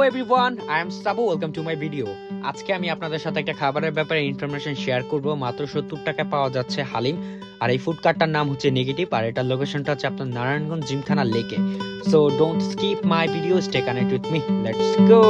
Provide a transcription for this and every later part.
Everyone, I am সাবু, welcome to my video. আজকে আমি আপনাদের সাথে একটা খাবারের ব্যাপারে ইনফরমেশন শেয়ার করব। মাত্র 70 টাকায় পাওয়া যাচ্ছে হালিম। আর এই ফুড কার্টটার নাম হচ্ছে নেগেটিভ, আর এটার লোকেশনটা হচ্ছে আপনার নারায়ণগঞ্জ জিমখানা লেকে। So don't skip my video, stay connect with me, let's go.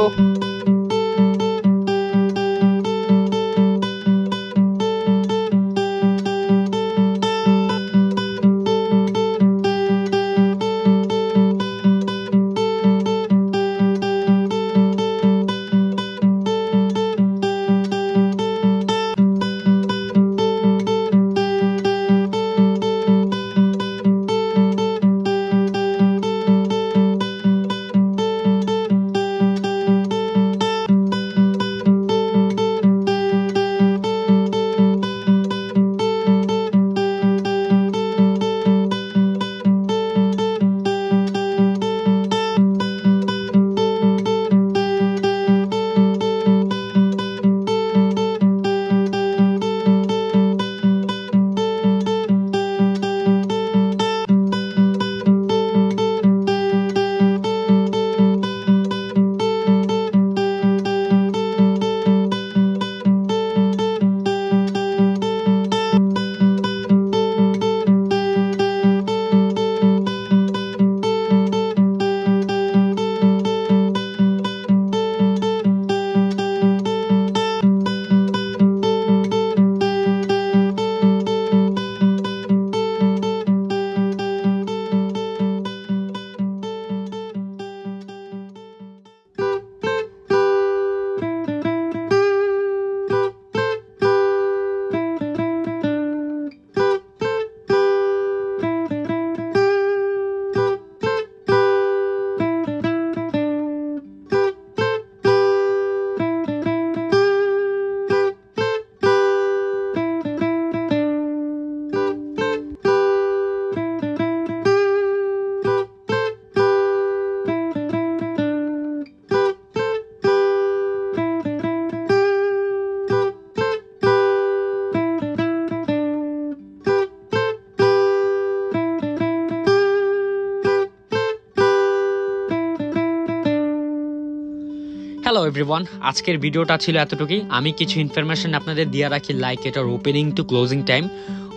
Hello everyone, আজকের ভিডিওটা ছিল এতটুকুই। আমি কিছু ইনফরমেশন আপনাদের দিয়ে রাখি, লাইক এটার opening to closing time.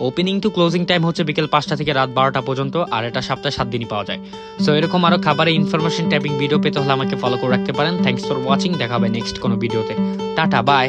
Opening to closing time হচ্ছে বিকেল 5টা থেকে রাত 12টা পর্যন্ত, আর এটা সপ্তাহে 7 দিনই পাওয়া যায়। সো এরকম আরও খাবারের ইনফরমেশন টাইপিং ভিডিও পেতে হলে আমাকে ফলো করে রাখতে পারেন। থ্যাংকস ফর ওয়াচিং, দেখা হবে নেক্সট কোনো ভিডিওতে। Tata, by.